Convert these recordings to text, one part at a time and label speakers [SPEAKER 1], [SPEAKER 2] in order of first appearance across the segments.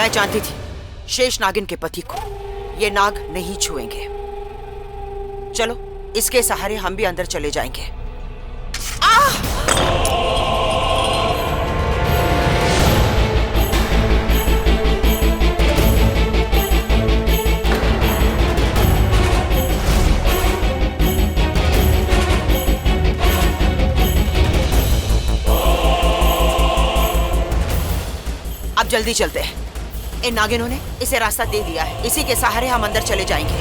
[SPEAKER 1] मैं जानती थी शेष नागिन के पति को ये नाग नहीं छुएंगे। चलो इसके सहारे हम भी अंदर चले जाएंगे। अब जल्दी चलते हैं। इन नागिनों ने इसे रास्ता दे दिया है, इसी के सहारे हम अंदर चले जाएंगे।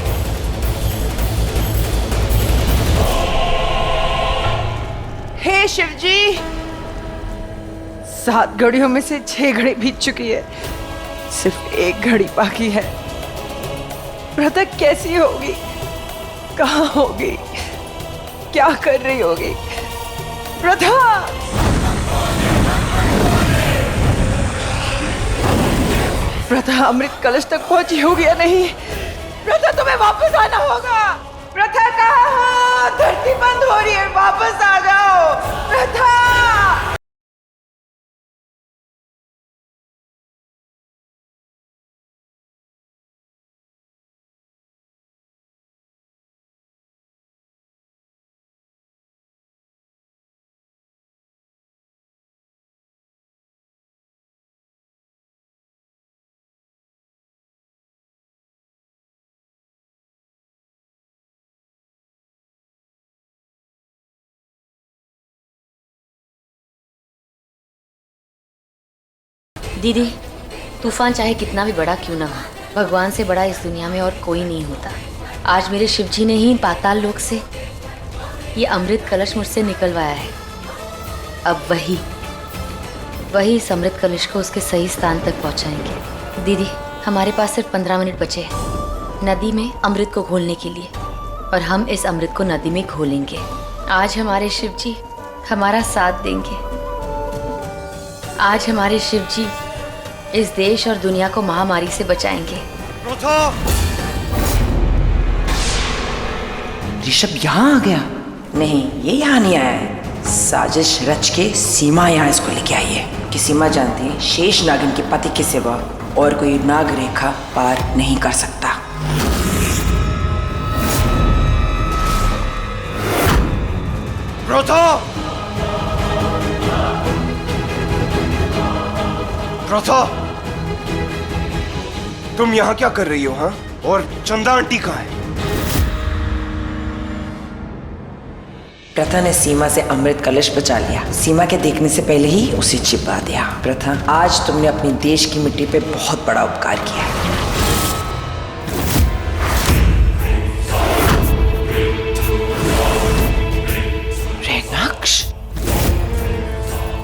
[SPEAKER 2] हे शिवजी, 7 घड़ियों में से 6 घड़ी बीत चुकी है, सिर्फ 1 घड़ी बाकी है। प्रथा कैसी होगी, कहाँ होगी, क्या कर रही होगी? प्रथा! प्रथा अमृत कलश तक पहुंची होगी या नहीं? प्रथा तुम्हें वापस आना होगा। प्रथा कहाँ हो? धरती बंद हो रही है, वापस आ जाओ प्रथा।
[SPEAKER 3] दीदी, तूफान चाहे कितना भी बड़ा क्यों ना हो, भगवान से बड़ा इस दुनिया में और कोई नहीं होता। आज मेरे शिवजी ने ही पाताल लोक से ये अमृत कलश मुझसे निकलवाया है। अब वही इस अमृत कलश को उसके सही स्थान तक पहुंचाएंगे। दीदी, हमारे पास सिर्फ 15 मिनट बचे हैं नदी में अमृत को घोलने के लिए, और हम इस अमृत को नदी में घोलेंगे। आज हमारे शिवजी हमारा साथ देंगे। आज हमारे शिवजी इस देश और दुनिया को महामारी से बचाएंगे।
[SPEAKER 4] ऋषभ यहाँ आ गया? नहीं, ये यहाँ नहीं आया है। साजिश रच के सीमा यहाँ इसको लेके आई है कि सीमा जानती है शेष नागिन के पति के सिवा और कोई नाग रेखा पार नहीं कर सकता।
[SPEAKER 5] प्रथा, तुम यहाँ क्या कर रही हो? हाँ, और चंदा आंटी कहाँ है?
[SPEAKER 4] प्रथा ने सीमा से अमृत कलश बचा लिया। सीमा के देखने से पहले ही उसे छिपा दिया। प्रथा, आज तुमने अपने देश की मिट्टी पे बहुत बड़ा उपकार किया है। रेनाक्ष,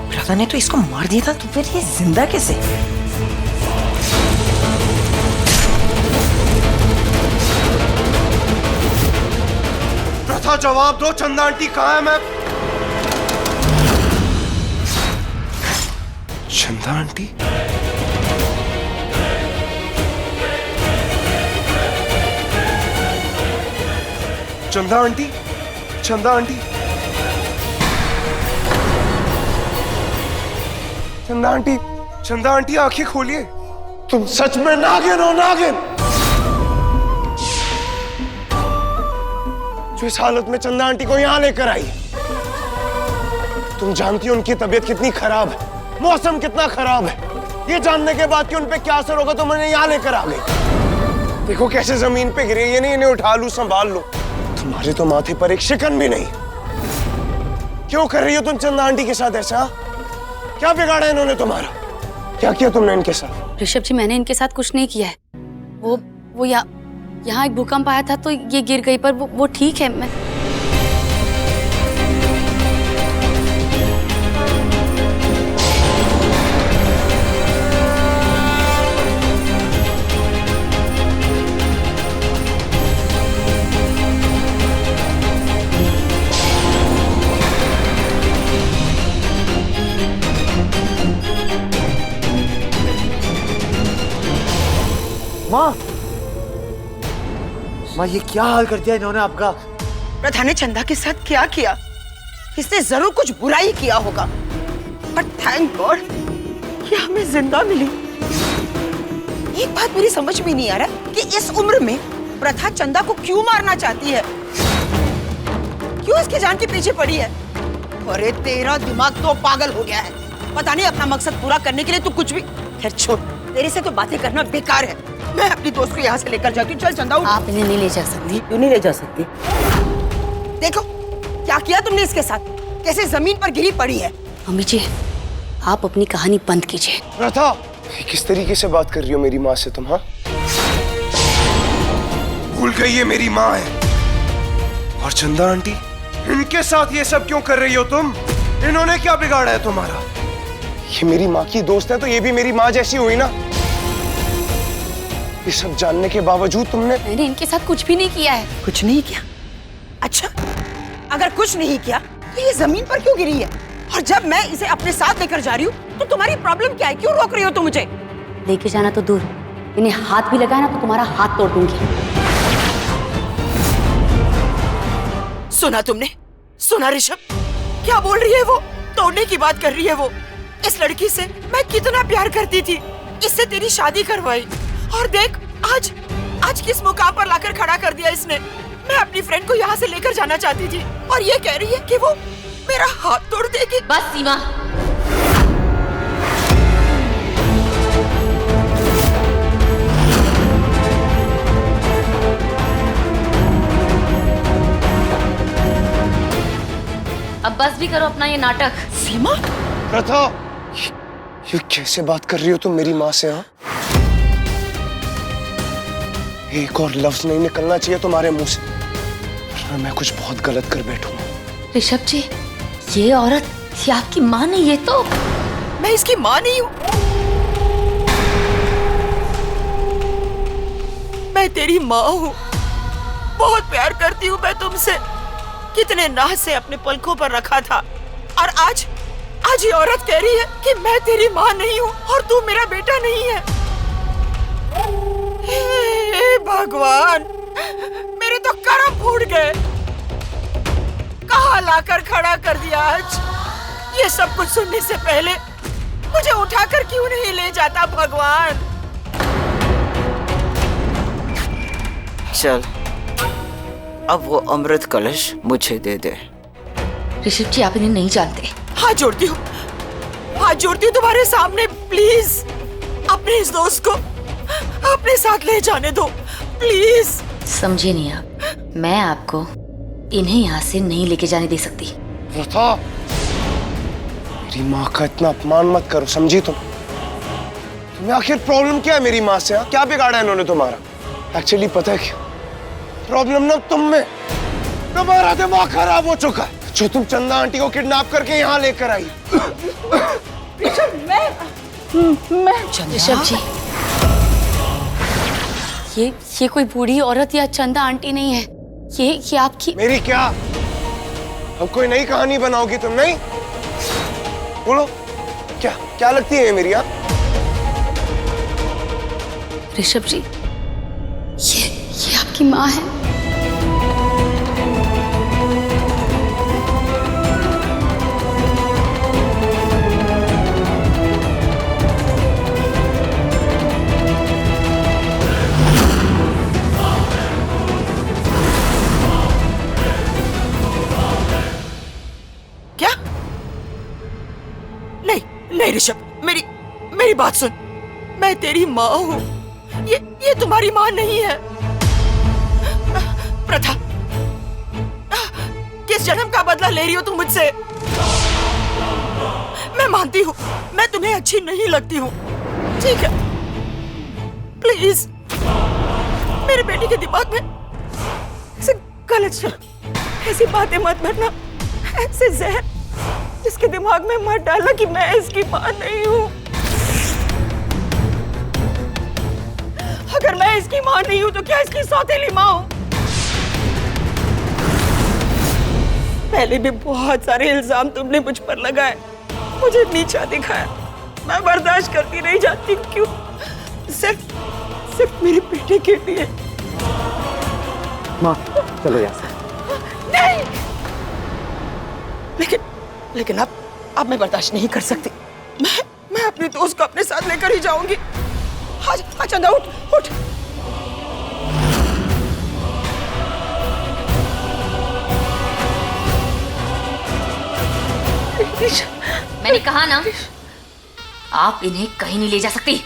[SPEAKER 4] प्रथा ने तो इसको मार दिया था, तो फिर ये जिंदा कैसे?
[SPEAKER 5] प्रथा, जवाब दो, चंदा आंटी कहाँ है? मैं चंदा आंटी? चंदा आंटी, चंदा आंटी, चंदा आंटी, चंदा आंटी, आंखें खोलिए। तुम सच में नागिन हो? नागिन जो इस हालत में चंदा आंटी को यहां लेकर आई। तुम जानती हो उनकी तबीयत कितनी खराब है, मौसम कितना खराब है। ये जानने के बाद कि उन पे क्या असर होगा, तुम उन्हें यहां लेकर आ गई। देखो कैसे जमीन पे गिरे। ये नहीं इन्हें उठा लूं, संभाल लो। तुम्हारे तो माथे पर एक शिकन भी नहीं। क्यों कर रही हो तुम चंदा आंटी के साथ ऐसा? क्या बिगाड़ा इन्होंने तुम्हारा? क्या किया तुमने इनके साथ?
[SPEAKER 3] ऋषभ जी, मैंने इनके साथ कुछ नहीं किया है। वो यहाँ एक भूकंप आया था तो ये गिर गई, पर वो ठीक है। मैं
[SPEAKER 6] माँ, ये क्या हाल कर दिया इन्होंने आपका?
[SPEAKER 1] प्रथा ने चंदा के साथ क्या किया? इसने जरूर कुछ बुराई किया होगा, बट थैंक गॉड कि हमें जिंदा मिली। एक बात मेरी समझ में नहीं आ रहा कि इस उम्र में प्रथा चंदा को क्यों मारना चाहती है, क्यों इसकी जान के पीछे पड़ी है। अरे तेरा दिमाग तो पागल हो गया है, पता नहीं अपना मकसद पूरा करने के लिए तू कुछ भी। खैर छोड़, तेरे से तो बातें करना बेकार है। मैं अपनी दोस्त को यहाँ से लेकर जाती हूँ। चल चंदा उठ।
[SPEAKER 3] आप इन्हें नहीं ले जा सकती।
[SPEAKER 1] क्यों नहीं ले जा सकती? देखो क्या किया तुमने इसके साथ, कैसे जमीन पर गिरी पड़ी है।
[SPEAKER 3] मम्मी जी, आप अपनी कहानी बंद कीजिए।
[SPEAKER 5] प्रथा, किस तरीके से बात कर रही हो मेरी माँ से तुम? हाँ, भूल गई ये मेरी माँ है। और चंदा आंटी, इनके साथ ये सब क्यों कर रही हो तुम? इन्होंने क्या बिगाड़ा है तुम्हारा? ये मेरी माँ की दोस्त है तो ये भी मेरी माँ जैसी हुई ना। ये सब जानने के बावजूद तुमने।
[SPEAKER 3] मैंने इनके साथ कुछ भी नहीं किया है।
[SPEAKER 1] कुछ नहीं किया? अच्छा, अगर कुछ नहीं किया तो ये जमीन पर क्यों गिरी है? और जब मैं इसे अपने साथ लेकर जा रही हूँ तो तुम्हारी प्रॉब्लम क्या है? क्यों रोक रही हो तुम मुझे?
[SPEAKER 3] लेके जाना तो दूर, इन्हें हाथ भी लगाया ना तो तुम्हारा हाथ तोड़ दूंगी।
[SPEAKER 1] सुना तुमने? सुना ऋषभ? क्या बोल रही है वो? तोड़ने की बात कर रही है वो। इस लड़की से मैं कितना प्यार करती थी, इससे तेरी शादी करवाई और देख आज किस मुकाम पर लाकर खड़ा कर दिया इसने। मैं अपनी फ्रेंड को यहाँ से लेकर जाना चाहती थी और ये कह रही है कि वो मेरा हाथ तोड़ देगी।
[SPEAKER 3] बस सीमा, अब बस भी करो अपना ये नाटक।
[SPEAKER 1] सीमा?
[SPEAKER 5] प्रथा, ये कैसे बात कर रही हो तुम मेरी माँ से? हाँ, एक और लफ्ज नहीं निकलना चाहिए तुम्हारे मुंह से, वरना मैं कुछ बहुत गलत कर बैठूंगा।
[SPEAKER 3] ऋषभ जी, ये औरत ये आपकी माँ नहीं, ये तो।
[SPEAKER 1] मैं इसकी माँ नहीं हूँ। मैं तेरी माँ हूँ, बहुत प्यार करती हूँ मैं तुमसे। कितने नाज से अपने पलकों पर रखा था और आज ये औरत कह रही है कि मैं तेरी माँ नहीं हूँ और तू मेरा बेटा नहीं है। हे भगवान, मेरे तो करम फूट गए। कहाँ लाकर खड़ा कर दिया आज। ये सब कुछ सुनने से पहले मुझे उठाकर क्यों नहीं ले जाता भगवान? चल, अब वो अमृत कलश मुझे दे दे।
[SPEAKER 3] ऋषभ जी, आप इन्हें नहीं जानते।
[SPEAKER 1] हाथ जोड़ती हूँ तुम्हारे सामने, प्लीज अपने इस दोस्त को अपने साथ ले जाने दो, प्लीज।
[SPEAKER 3] समझे नहीं आप, मैं आपको इन्हें यहाँ से नहीं लेके जाने दे सकती।
[SPEAKER 5] प्रथा, मेरी माँ का इतना अपमान मत करो, समझी तुम? तुम्हें आखिर प्रॉब्लम क्या है मेरी माँ से? क्या बिगाड़ा है इन्होंने तुम्हारा? एक्चुअली पता है क्या प्रॉब्लम ना तुम में, तुम्हारा दिमाग खराब हो चुका है। जो तुम चंदा आंटी को किडनैप करके यहाँ लेकर आई।
[SPEAKER 3] ऋषभ जी, ये कोई बूढ़ी औरत या चंदा आंटी नहीं है, ये आपकी।
[SPEAKER 5] मेरी क्या? अब कोई नई कहानी बनाओगी तुम? नहीं, बोलो क्या लगती है ये मेरी? आप
[SPEAKER 3] ऋषभ जी, ये आपकी माँ है।
[SPEAKER 1] क्या? नहीं ऋषभ, मेरी बात सुन। मैं तेरी माँ हूँ, ये तुम्हारी माँ नहीं है। प्रथा, किस जन्म का बदला ले रही हो तुम मुझसे? मैं मानती हूँ मैं तुम्हें अच्छी नहीं लगती हूँ, ठीक है? प्लीज मेरे बेटे के दिमाग में ऐसे गलत ऐसी बातें मत भरना, ऐसे जहर इसके दिमाग में मत डालना कि मैं इसकी माँ नहीं हूँ। अगर मैं इसकी माँ नहीं हूँ तो क्या इसकी सौतेली माँ हूँ? पहले भी बहुत सारे इल्जाम तुमने मुझ पर लगाए, मुझे नीचा दिखाया, मैं बर्दाश्त करती नहीं जाती। क्यों? सिर्फ मेरे बेटे के लिए।
[SPEAKER 6] माँ, चलो यहाँ से।
[SPEAKER 1] नहीं, लेकिन अब मैं बर्दाश्त नहीं कर सकती। मैं अपने दोस्त को अपने साथ लेकर ही जाऊंगी।
[SPEAKER 2] हाँ चंदा उठ उठ।
[SPEAKER 3] मैंने कहा ना, आप इन्हें कहीं नहीं ले जा सकती।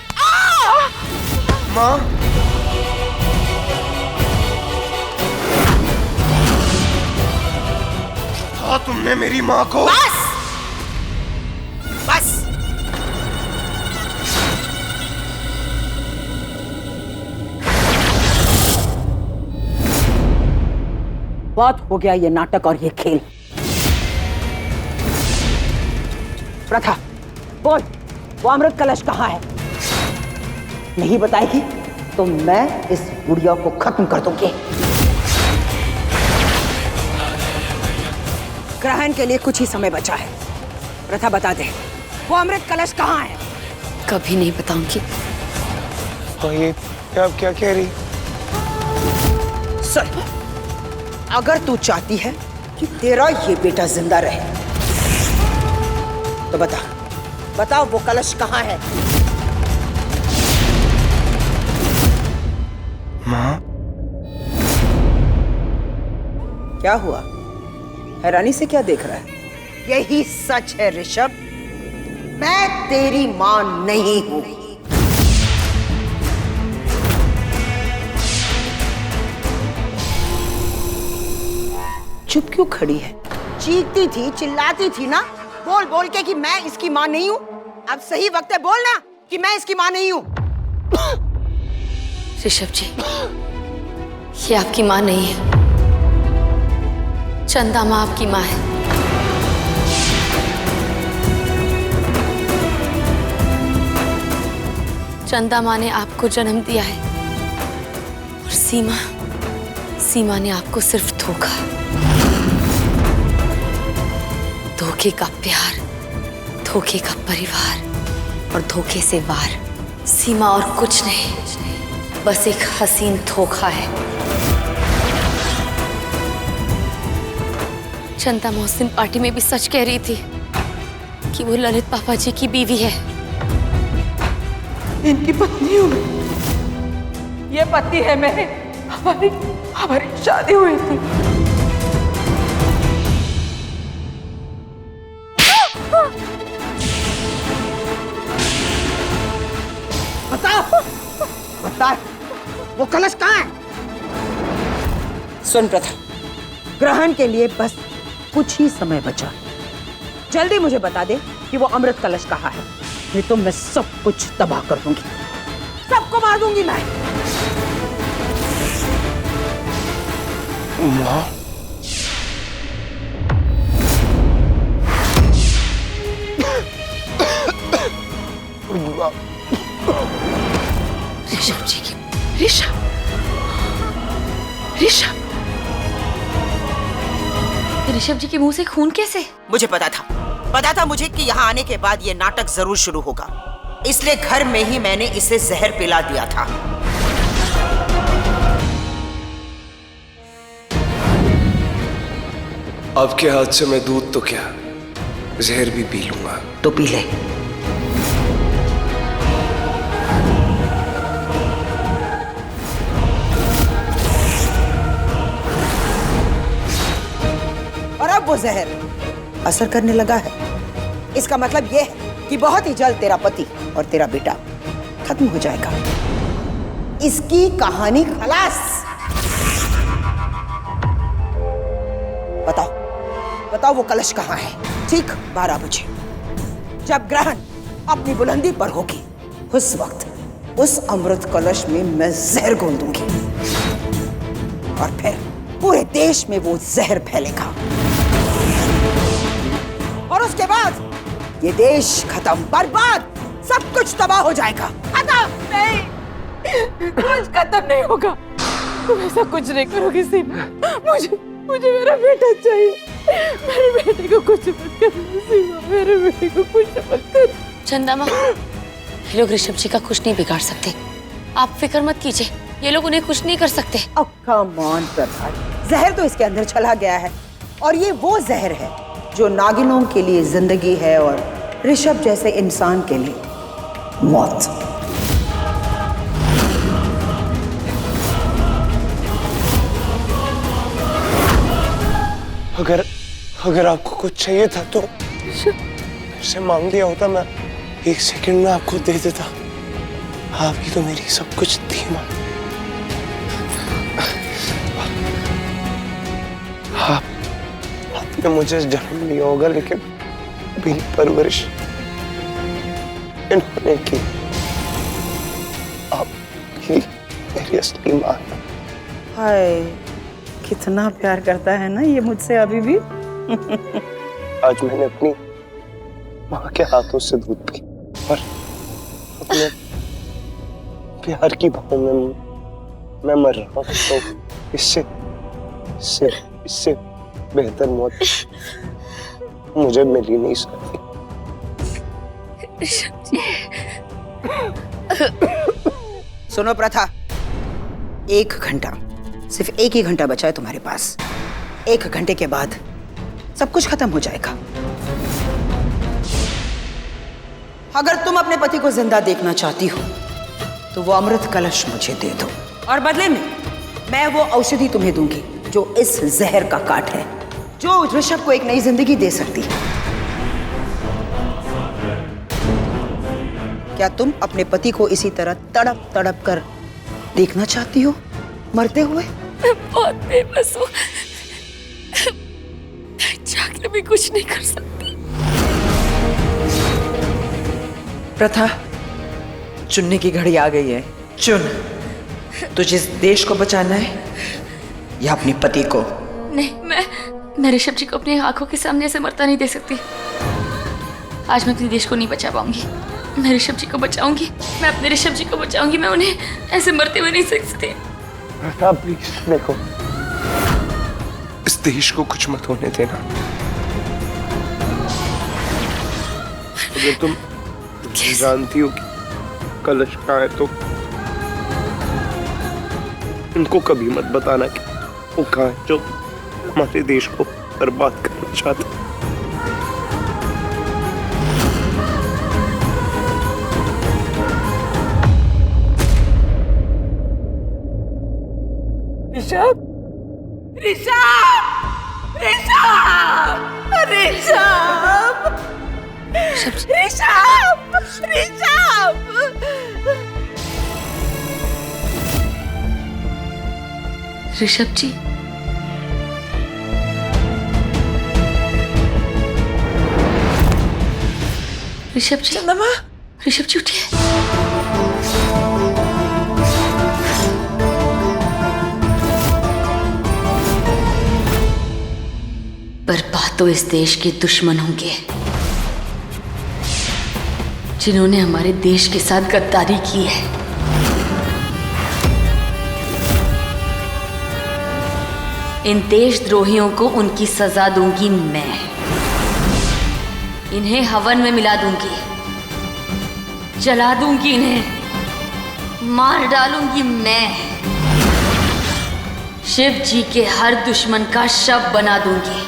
[SPEAKER 5] माँ, तुमने मेरी माँ को।
[SPEAKER 1] बस बस,
[SPEAKER 7] बहुत हो गया ये नाटक और ये खेल। प्रथा, बोल, वो अमृत कलश कहाँ है? नहीं बताएगी तो मैं इस गुड़िया को खत्म कर दूंगी। ग्रहण के लिए कुछ ही समय बचा है। प्रथा बता दे, वो अमृत कलश कहाँ है?
[SPEAKER 3] कभी नहीं बताऊंगी।
[SPEAKER 5] तो ये आप क्या कह रही?
[SPEAKER 7] सुन, अगर तू चाहती है कि तेरा ये बेटा जिंदा रहे तो बताओ वो कलश कहाँ है?
[SPEAKER 5] माँ,
[SPEAKER 7] क्या हुआ? हैरानी से क्या देख रहा है? यही सच है ऋषभ, मैं तेरी मां नहीं हूं। चुप क्यों खड़ी है? चीखती थी, चिल्लाती थी ना, बोल बोल के कि मैं इसकी मां नहीं हूं। अब सही वक्त है बोलना कि मैं इसकी मां नहीं हूं।
[SPEAKER 3] ऋषभ जी, ये आपकी माँ नहीं है, चंदा माँ आपकी माँ है। चंदा माँ ने आपको जन्म दिया है और सीमा ने आपको सिर्फ धोखे का प्यार, धोखे का परिवार और धोखे से वार। सीमा और कुछ नहीं, बस एक हसीन धोखा है। चंदा उस दिन पार्टी में भी सच कह रही थी कि वो ललित पापा जी की बीवी है।
[SPEAKER 2] इनकी पत्नी हूँ मैं। ये पति है मेरे, हमारी शादी हुई थी।
[SPEAKER 7] बता, वो कलश कहाँ है? सुन प्रथा, ग्रहण के लिए बस कुछ ही समय बचा। जल्दी मुझे बता दे कि वो अमृत कलश कहाँ है, नहीं तो मैं सब कुछ तबाह कर दूंगी, सबको मार दूंगी मैं।
[SPEAKER 5] माँ,
[SPEAKER 3] ऋषभ जी की
[SPEAKER 2] ऋषभ
[SPEAKER 3] ऋषभ जी के मुंह से खून कैसे?
[SPEAKER 1] मुझे पता था मुझे कि यहाँ आने के बाद ये नाटक जरूर शुरू होगा, इसलिए घर में ही मैंने इसे जहर पिला दिया था।
[SPEAKER 8] आपके हाथ से मैं दूध तो क्या, जहर भी पी लूंगा।
[SPEAKER 7] तो पी ले। और अब वो जहर असर करने लगा है। इसका मतलब ये है कि बहुत ही जल्द तेरा पति और तेरा बेटा खत्म हो जाएगा। इसकी कहानी खलास। बताओ वो कलश कहाँ है? ठीक 12 बजे जब ग्रहण अपनी बुलंदी पर होगी, उस वक्त उस अमृत कलश में मैं जहर घोल दूंगी और फिर पूरे देश में वो जहर फैलेगा और उसके बाद ये देश खत्म, बर्बाद, सब कुछ तबाह हो जाएगा।
[SPEAKER 2] नहीं, कुछ खत्म नहीं होगा। तुम ऐसा कुछ नहीं करोगी सीमा। मुझे मेरा बेटा चाहिए। मेरे बेटे को कुछ मत करना सीमा, मेरे बेटे को कुछ मत कर।
[SPEAKER 3] चंदा माँ, ये लोग ऋषभ जी का कुछ नहीं बिगाड़ सकते, आप फिक्र मत कीजिए, ये लोग उन्हें कुछ नहीं कर सकते।
[SPEAKER 7] कम ऑन प्रभात, जहर तो इसके अंदर चला गया है और ये वो जहर है जो नागिनों के लिए जिंदगी है और ऋषभ जैसे इंसान के लिए मौत।
[SPEAKER 5] अगर आपको कुछ चाहिए था तो मुझसे मांग लिया होता, मैं 1 सेकंड में आपको दे देता। आप ही तो मेरी सब कुछ थी माँ। आपने मुझे जन्म लिया होगा, लेकिन मेरी परवरिश इन्होंने की। आप ही मेरी असली माँ है।
[SPEAKER 7] हाय, कितना प्यार करता है ना ये मुझसे अभी भी।
[SPEAKER 5] आज मैंने अपनी माँ के हाथों से दूध पी और अपने प्यार की भाव में मैं मर रहा हूँ, तो इससे इससे इससे बेहतर मौत मुझे मिल ही नहीं सकती।
[SPEAKER 7] सुनो प्रथा, 1 घंटा, सिर्फ 1 ही घंटा बचा है तुम्हारे पास। 1 घंटे के बाद सब कुछ खत्म हो जाएगा। अगर तुम अपने पति को जिंदा देखना चाहती हो तो वो अमृत कलश मुझे दे दो, और बदले में मैं वो औषधि तुम्हें दूंगी जो इस जहर का काट है, जो ऋषभ को एक नई जिंदगी दे सकती है। क्या तुम अपने पति को इसी तरह तड़प तड़प कर देखना चाहती हो, मरते हुए?
[SPEAKER 3] मैं बहुत बेबस हूँ, जाकर भी कुछ नहीं कर सकती।
[SPEAKER 4] प्रथा, चुनने की घड़ी आ गई है। चुन, तुझे इस देश को बचाना है या अपने पति को?
[SPEAKER 3] नहीं, मैं ऋषभ जी को अपनी आंखों के सामने से मरता नहीं दे सकती। आज मैं अपने देश को नहीं बचा पाऊंगी। मैं ऋषभ जी को बचाऊंगी, मैं अपने ऋषभ जी को बचाऊंगी। मैं उन्हें ऐसे मरते हुए नहीं देख सकती।
[SPEAKER 5] प्लीज देखो, इस देश को कुछ मत होने देना। अगर तुम जानती हो कि कलश कहाँ है तो इनको कभी मत बताना कि वो कहाँ है, जो हमारे देश को बर्बाद करना चाहते हैं।
[SPEAKER 1] ऋषभ, ऋषभ, ऋषभ, ऋषभ, ऋषभ, ऋषभ।
[SPEAKER 3] ऋषभ जी, ऋषभ जी,
[SPEAKER 4] चंद्रमा,
[SPEAKER 3] ऋषभ जी उठिए। बर्बाद तो इस देश के दुश्मन होंगे जिन्होंने हमारे देश के साथ गद्दारी की है। इन देशद्रोहियों को उनकी सजा दूंगी मैं। इन्हें हवन में मिला दूंगी, जला दूंगी, इन्हें मार डालूंगी मैं। शिव जी के हर दुश्मन का शव बना दूंगी।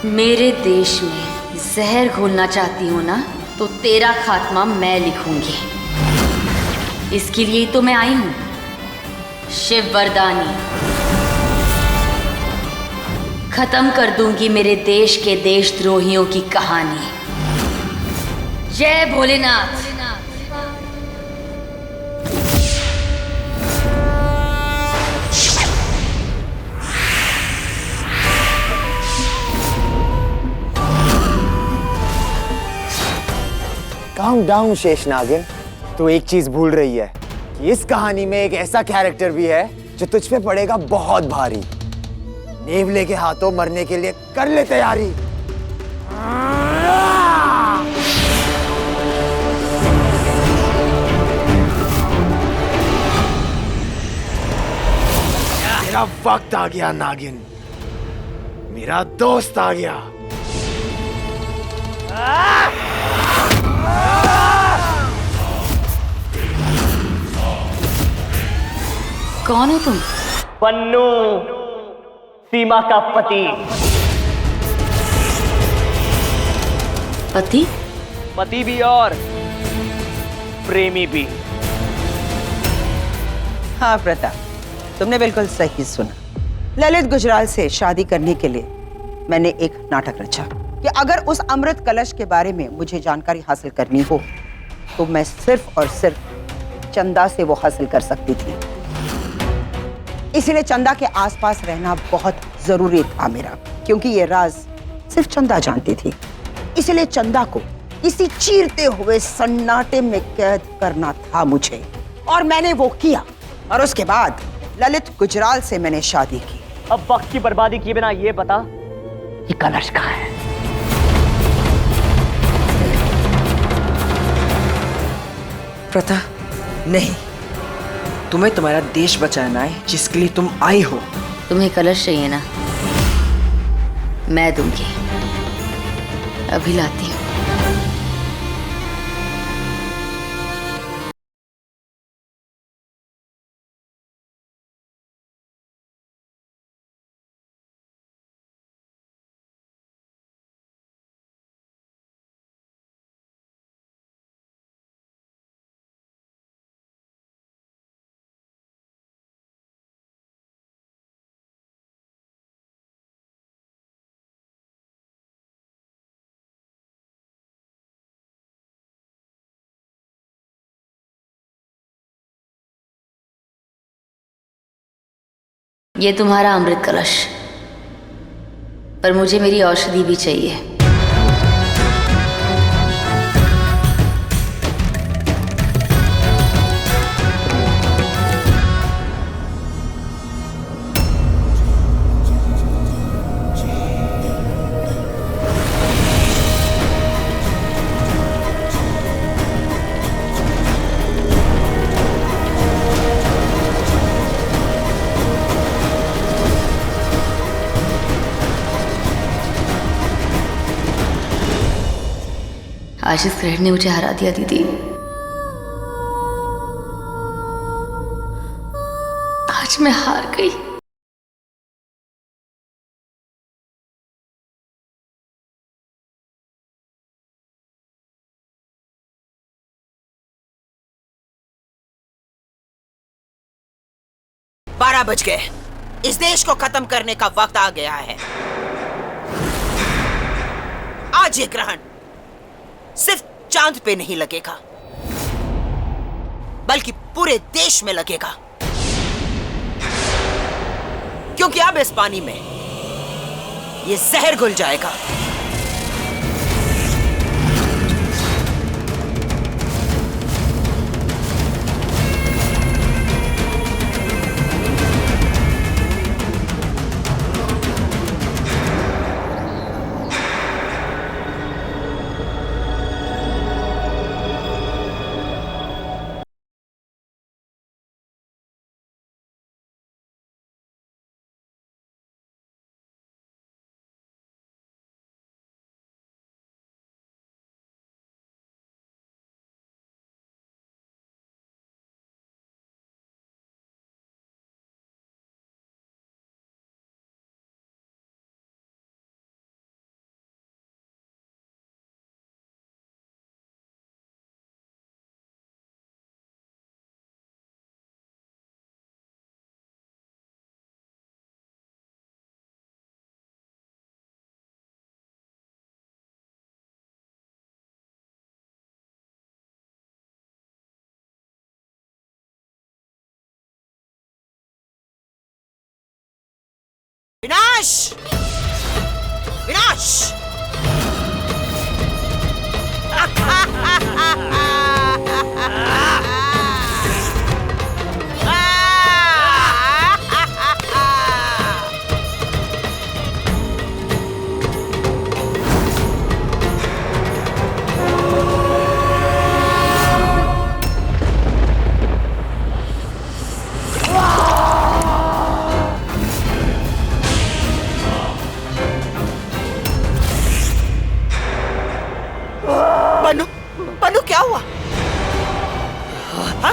[SPEAKER 3] मेरे देश में जहर घोलना चाहती हो ना, तो तेरा खात्मा मैं लिखूंगी। इसके लिए तो मैं आई हूं, शिव वरदानी। खत्म कर दूंगी मेरे देश के देशद्रोहियों की कहानी। जय भोलेनाथ।
[SPEAKER 6] काम डाउन शेषनागिन, तू एक चीज भूल रही है कि इस कहानी में एक ऐसा कैरेक्टर भी है जो तुझ पे पड़ेगा बहुत भारी। नेवले के हाथों मरने के लिए कर ले तैयारी। तेरा वक्त आ गया नागिन, मेरा दोस्त आ गया।
[SPEAKER 3] कौन हो तुम?
[SPEAKER 9] पन्नू, सीमा का पति।
[SPEAKER 3] पति?
[SPEAKER 9] पति भी और प्रेमी भी।
[SPEAKER 7] हाँ प्रताप, तुमने बिल्कुल सही सुना। ललित गुजराल से शादी करने के लिए मैंने एक नाटक रचा कि अगर उस अमृत कलश के बारे में मुझे जानकारी हासिल करनी हो तो मैं सिर्फ और सिर्फ चंदा से वो हासिल कर सकती थी। इसलिए चंदा के आसपास रहना बहुत जरूरी था मेरा, क्योंकि ये राज सिर्फ चंदा जानती थी। इसलिए चंदा को इसी चीरते हुए सन्नाटे में कैद करना था मुझे, और मैंने वो किया। और उसके बाद ललित गुजराल से मैंने शादी की।
[SPEAKER 9] अब वक्त की बर्बादी किए बिना ये बता,
[SPEAKER 7] ये कलश कहाँ है?
[SPEAKER 4] प्रथा, नहीं, तुम्हें तुम्हारा देश बचाना है जिसके लिए तुम आई हो।
[SPEAKER 3] तुम्हें कलश चाहिए ना, मैं दूंगी, अभी लाती हूँ। ये तुम्हारा अमृत कलश, पर मुझे मेरी औषधि भी चाहिए। आज इस ग्रहण ने मुझे हरा दिया दीदी। आज मैं हार गई।
[SPEAKER 1] बारह बज गए। इस देश को खत्म करने का वक्त आ गया है। आज ये ग्रहण सिर्फ चांद पे नहीं लगेगा, बल्कि पूरे देश में लगेगा, क्योंकि अब इस पानी में ये जहर घुल जाएगा। विनाश! विनाश! पन्नू क्या हुआ? हा?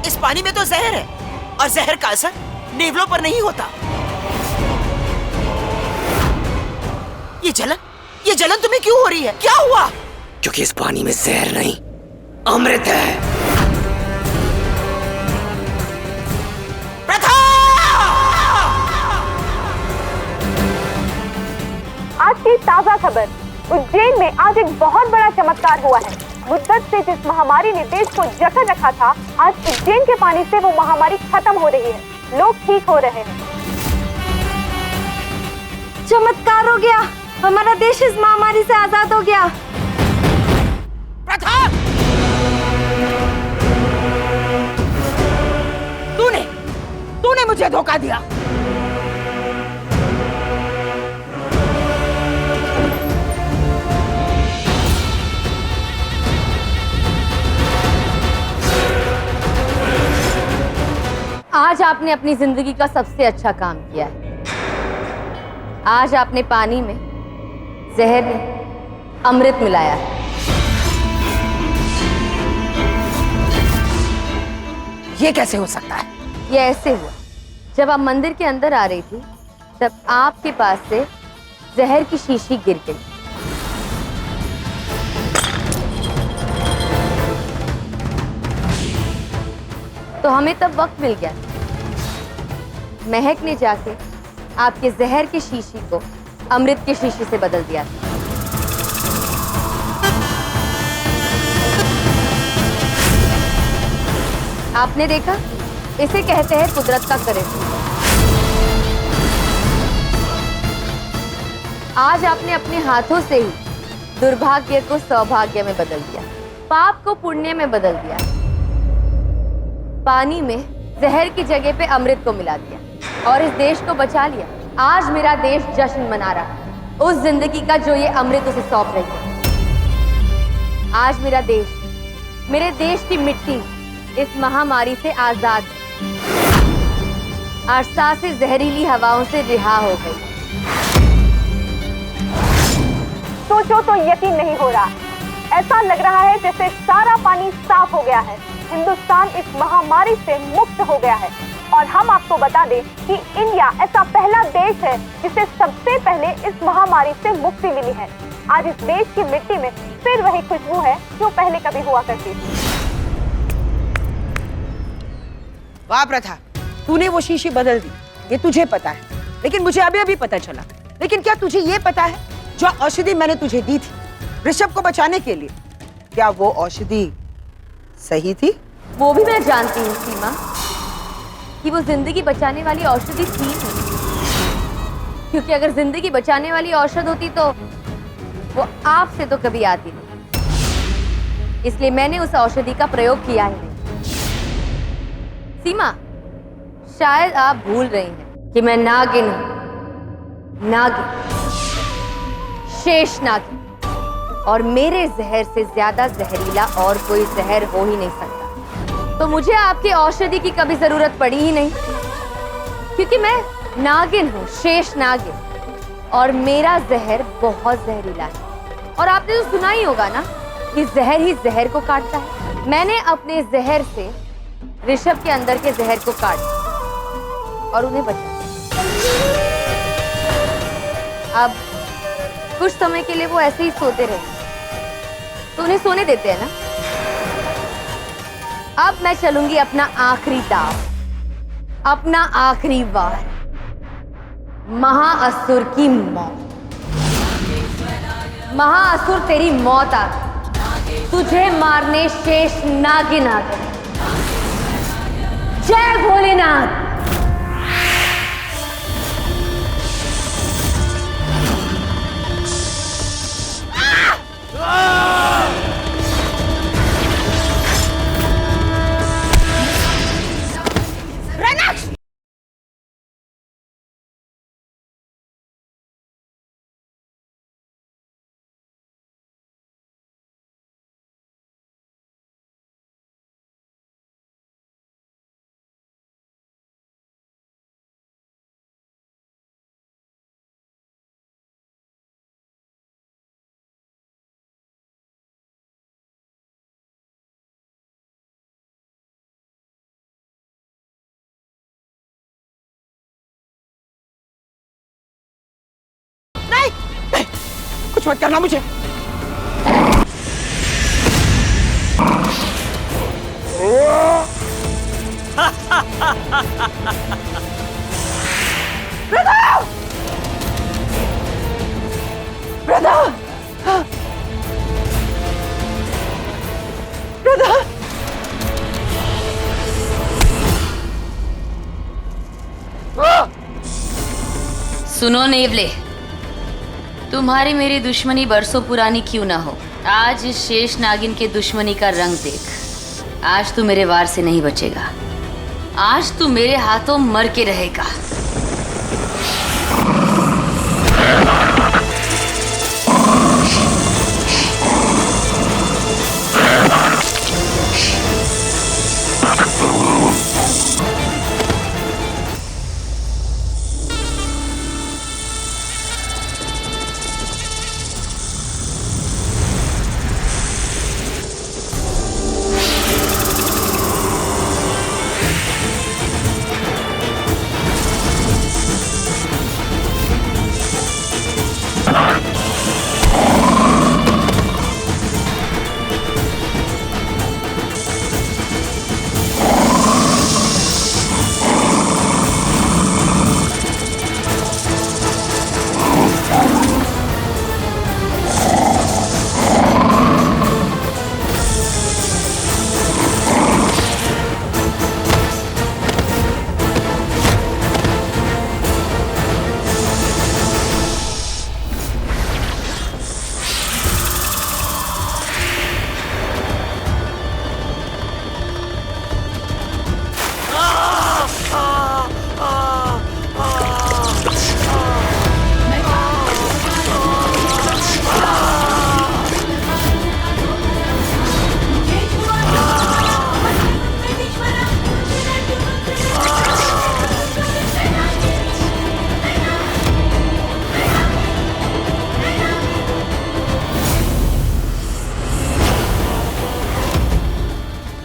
[SPEAKER 1] इस पानी में तो जहर है, और जहर का असर नेवलों पर नहीं होता। ये जलन तुम्हें क्यों हो रही है? क्या हुआ?
[SPEAKER 8] क्योंकि इस पानी में जहर नहीं, अमृत है।
[SPEAKER 1] प्रथा!
[SPEAKER 10] की ताजा खबर। उज्जैन में आज एक बहुत बड़ा चमत्कार हुआ है। मुद्दत से जिस महामारी ने देश को जकड़ रखा था, आज उज्जैन के पानी से वो महामारी खत्म हो रही है। लोग ठीक हो रहे हैं।
[SPEAKER 11] चमत्कार हो गया, हमारा देश इस महामारी से आजाद हो गया।
[SPEAKER 1] प्रथा, तूने मुझे धोखा दिया।
[SPEAKER 3] आज आपने अपनी जिंदगी का सबसे अच्छा काम किया है। आज आपने पानी में जहर नहीं, अमृत मिलाया है।
[SPEAKER 1] ये कैसे हो सकता है?
[SPEAKER 3] ये ऐसे हुआ, जब आप मंदिर के अंदर आ रही थी तब आपके पास से जहर की शीशी गिर गई। तो हमें तब वक्त मिल गया। महक ने जाके आपके जहर की शीशी को अमृत की शीशी से बदल दिया। आपने देखा, इसे कहते हैं कुदरत का करिश्मा। आज आपने अपने हाथों से ही दुर्भाग्य को सौभाग्य में बदल दिया, पाप को पुण्य में बदल दिया, पानी में जहर की जगह पे अमृत को मिला दिया और इस देश को बचा लिया। आज मेरा देश जश्न मना रहा है उस जिंदगी का जो ये अमृत उसे सौंप रही है। आज मेरा देश, मेरे देश की मिट्टी इस महामारी से आजाद है। आज सांसें जहरीली हवाओं से रिहा हो गई।
[SPEAKER 10] सोचो तो यकीन नहीं हो रहा। ऐसा लग रहा है जैसे सारा पानी साफ हो गया है। हिंदुस्तान इस महामारी से मुक्त हो गया है। और हम आपको बता दें कि इंडिया ऐसा पहला देश है जिसे सबसे पहले इस महामारी से मुक्ति मिली है। आज इस देश की मिट्टी में फिर वही खुशबू है जो पहले कभी हुआ करती थी।
[SPEAKER 7] वाह प्रथा, तूने वो शीशी बदल दी, ये तुझे पता है, लेकिन मुझे अभी अभी पता चला। लेकिन क्या तुझे ये पता है, जो औषधि मैंने तुझे दी थी ऋषभ को बचाने के लिए, क्या वो औषधि सही थी?
[SPEAKER 3] वो भी मैं जानती हूँ सीमा, कि वो जिंदगी बचाने वाली औषधि थी नहीं। क्योंकि अगर जिंदगी बचाने वाली औषध होती तो वो आपसे तो कभी आती नहीं। इसलिए मैंने उस औषधि का प्रयोग किया ही नहीं। सीमा, शायद आप भूल रही हैं कि मैं नागिन हूं, नागिन, शेष नागिन, और मेरे जहर से ज्यादा जहरीला और कोई जहर हो ही नहीं सकता। तो मुझे आपकी औषधि की कभी जरूरत पड़ी ही नहीं, क्योंकि मैं नागिन हूं, शेष नागिन, और मेरा जहर बहुत जहरीला है। और आपने तो सुना ही होगा ना कि जहर ही जहर को काटता है। मैंने अपने जहर से ऋषभ के अंदर के जहर को काट और उन्हें बचा। अब कुछ समय के लिए वो ऐसे ही सोते रहे, तो उन्हें सोने देते हैं ना। अब मैं चलूंगी अपना आखिरी दाव, अपना आखिरी वार, महाअसुर की मौत। महाअसुर, तेरी मौत आ गई, तुझे मारने शेष नागिन आ गए। जय भोलेनाथ।
[SPEAKER 7] कुछ मत करना मुझे।
[SPEAKER 2] राधा, राधा,
[SPEAKER 3] सुनो नेवले, तुम्हारी मेरी दुश्मनी बरसों पुरानी क्यों ना हो, आज इस शेष नागिन के दुश्मनी का रंग देख। आज तू मेरे वार से नहीं बचेगा, आज तू मेरे हाथों मर के रहेगा।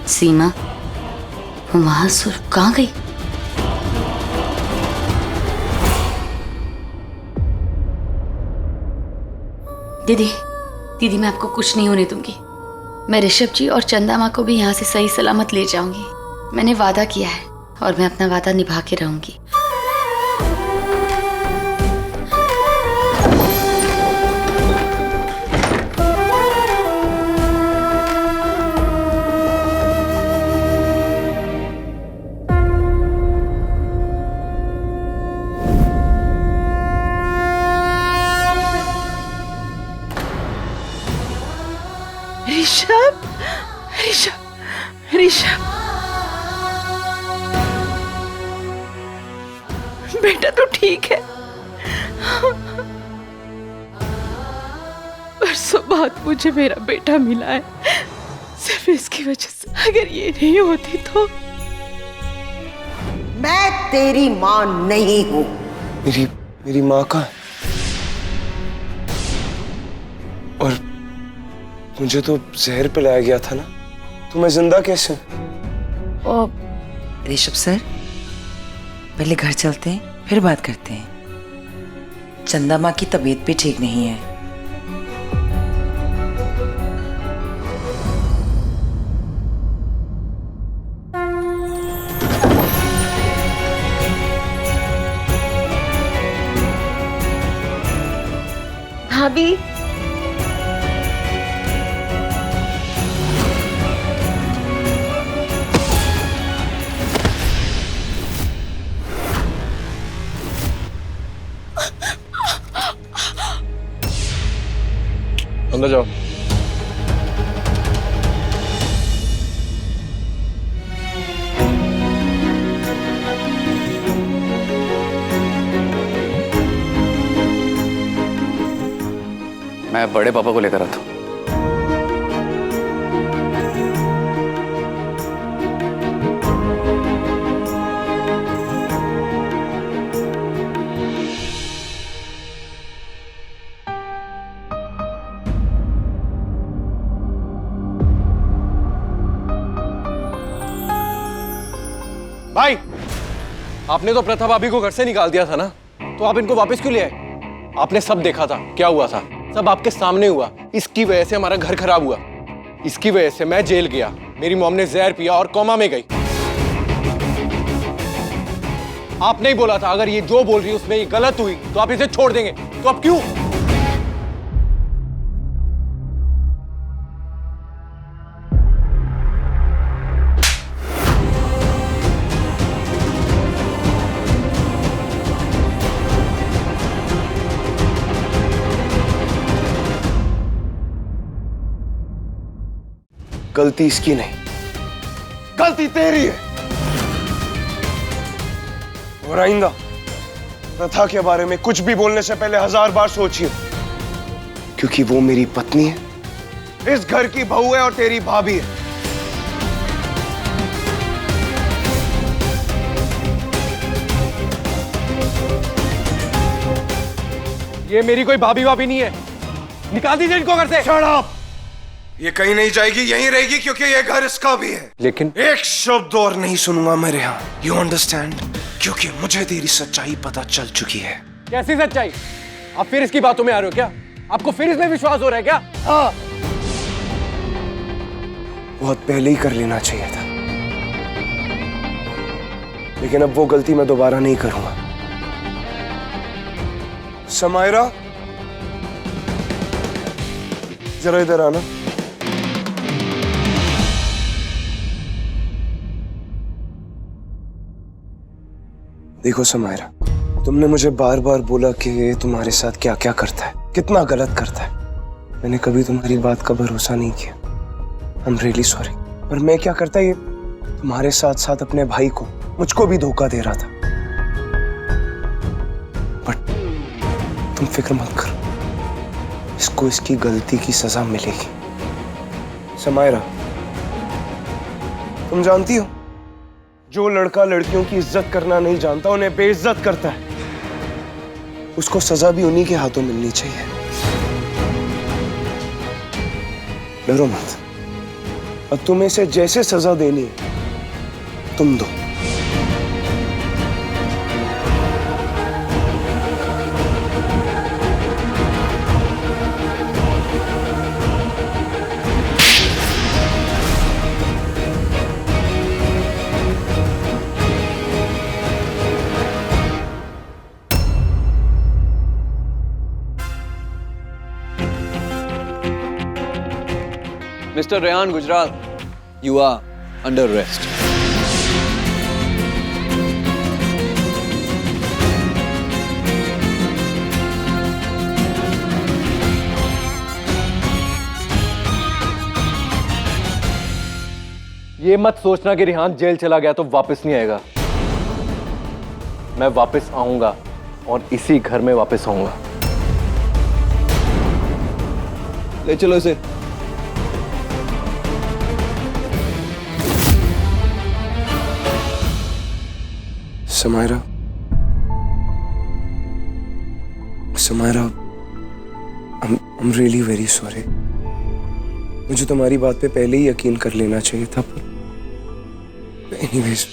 [SPEAKER 3] सीमा, महासुर कहाँ गई? दीदी, दीदी मैं आपको कुछ नहीं होने दूंगी। मैं ऋषभ जी और चंदा माँ को भी यहाँ से सही सलामत ले जाऊंगी। मैंने वादा किया है और मैं अपना वादा निभा के रहूंगी।
[SPEAKER 2] ऋषभ, ऋषभ, ऋषभ, बेटा तो ठीक है। परसों बाद मुझे मेरा बेटा मिला है, सिर्फ इसकी वजह से। अगर ये नहीं होती तो
[SPEAKER 7] मैं तेरी माँ नहीं हूँ।
[SPEAKER 5] मेरी माँ का और मुझे तो जहर पिलाया गया था ना, तो मैं जिंदा कैसे?
[SPEAKER 4] ऋषभ सर, पहले घर चलते हैं, फिर बात करते हैं। चंदा माँ की तबीयत भी ठीक नहीं है।
[SPEAKER 11] भाभी,
[SPEAKER 8] अंदर जाओ। मैं बड़े पापा को लेकर आता हूँ।
[SPEAKER 5] भाई, आपने तो प्रथा भाभी को घर से निकाल दिया था ना, तो आप इनको वापस क्यों ले आए? आपने सब देखा था, क्या हुआ था, सब आपके सामने हुआ। इसकी वजह से हमारा घर खराब हुआ, इसकी वजह से मैं जेल गया, मेरी मॉम ने जहर पिया और कोमा में गई। आपने ही बोला था अगर ये जो बोल रही है उसमें ये गलत हुई तो आप इसे छोड़ देंगे, तो अब क्यों? गलती इसकी नहीं, गलती तेरी है। और आइंदा प्रथा के बारे में कुछ भी बोलने से पहले 1000 बार सोचिए, क्योंकि वो मेरी पत्नी है, इस घर की बहू है और तेरी भाभी है।
[SPEAKER 12] ये मेरी कोई भाभी भाभी नहीं है, निकाल दीजिए इनको घर से।
[SPEAKER 5] Shut up! ये कहीं नहीं जाएगी, यहीं रहेगी, क्योंकि ये घर इसका भी है।
[SPEAKER 12] लेकिन
[SPEAKER 5] एक शब्द और नहीं सुनूंगा मैं यहाँ, यू अंडरस्टैंड? क्योंकि मुझे तेरी सच्चाई पता चल चुकी है।
[SPEAKER 12] कैसी सच्चाई? आप फिर इसकी बातों में आ रहे हो क्या? आपको फिर इसमें विश्वास हो रहा है क्या?
[SPEAKER 5] हाँ, बहुत पहले ही कर लेना चाहिए था, लेकिन अब वो गलती मैं दोबारा नहीं करूंगा। समायरा, जरा इधर आना। देखो समायरा, तुमने मुझे बार बार बोला कि ये तुम्हारे साथ क्या क्या करता है, कितना गलत करता है। मैंने कभी तुम्हारी बात का भरोसा नहीं किया। I am really sorry. पर मैं क्या करता, ये तुम्हारे साथ साथ अपने भाई को, मुझको भी धोखा दे रहा था। बट तुम फिक्र मत करो, इसको इसकी गलती की सजा मिलेगी। समायरा, तुम जानती हो, जो लड़का लड़कियों की इज्जत करना नहीं जानता, उन्हें बेइज्जत करता है, उसको सजा भी उन्हीं के हाथों मिलनी चाहिए। डरो मत, अब तुम्हें इसे जैसे सजा देनी है तुम दो।
[SPEAKER 12] Mr. Rehan Gujral, you are under arrest. ये मत सोचना कि रिहान जेल चला गया तो वापस नहीं आएगा। मैं वापस आऊंगा और इसी घर में वापस आऊंगा। ले चलो इसे।
[SPEAKER 5] Samaira, Samaira, I'm really very sorry। मुझे तुम्हारी बात पे पहले ही यकीन कर लेना चाहिए था, पर anyways,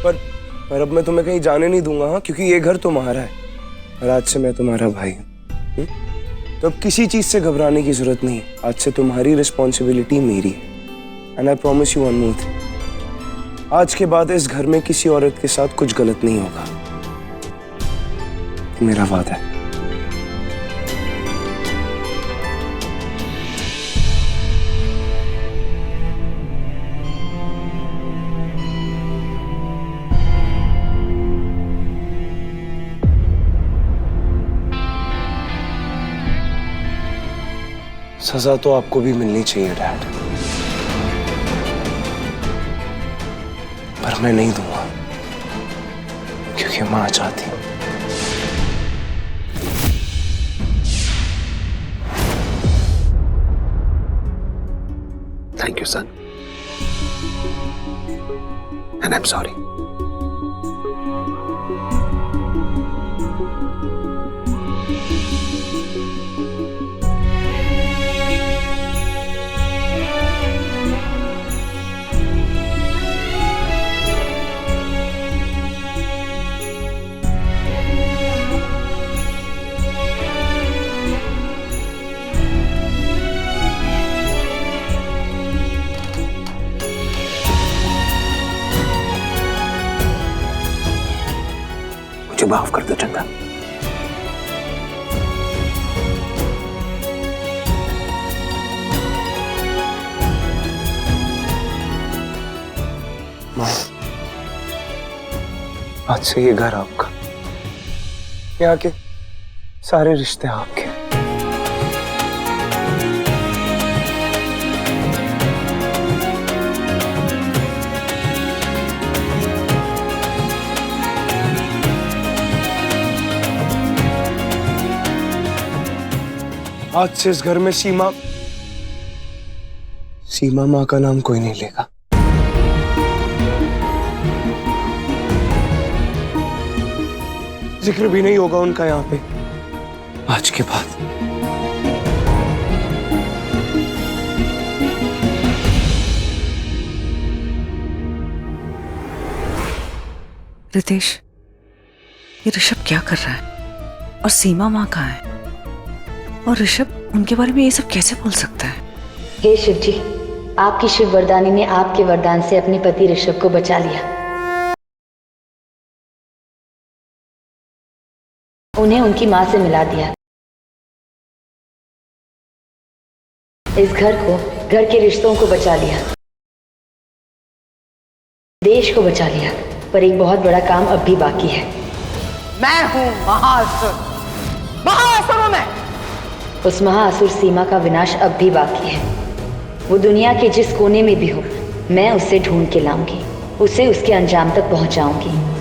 [SPEAKER 5] पर अब मैं तुम्हें कहीं जाने नहीं दूंगा, हाँ, क्योंकि ये घर तुम्हारा है और आज से मैं तुम्हारा भाई हूँ। तो अब किसी चीज से घबराने की जरूरत नहीं है। आज से तुम्हारी रिस्पॉन्सिबिलिटी मेरी है। And I promise you one more thing, आज के बाद इस घर में किसी औरत के साथ कुछ गलत नहीं होगा, मेरा वादा है। सजा तो आपको भी मिलनी चाहिए डैड, पर मैं नहीं दूंगा, क्योंकि मां चाहती है।
[SPEAKER 8] Thank you son, and I am sorry. माफ कर दो चंदा। आज से ये घर आपका, यहाँ के सारे रिश्ते आपके। आज से इस घर में सीमा माँ का नाम कोई नहीं लेगा। जिक्र भी नहीं होगा उनका यहाँ पे आज के बाद।
[SPEAKER 2] रितेश, ये ऋषभ क्या कर रहा है? और सीमा माँ कहाँ है? और ऋषभ उनके बारे में ये सब कैसे बोल सकता है?
[SPEAKER 3] हे शिव जी, आपकी शिव वरदानी ने आपके वरदान से अपने पति ऋषभ को बचा लिया। उन्हें उनकी माँ से मिला दिया। इस घर को, घर के रिश्तों को बचा लिया, देश को बचा लिया। पर एक बहुत बड़ा काम अब भी बाकी है।
[SPEAKER 7] मैं हूं महाअसुर, महाअसुर हूं मैं।
[SPEAKER 3] उस महाअसुर सीमा का विनाश अब भी बाकी है। वो दुनिया के जिस कोने में भी हो, मैं उसे ढूंढ के लाऊंगी, उसे उसके अंजाम तक पहुंचाऊंगी।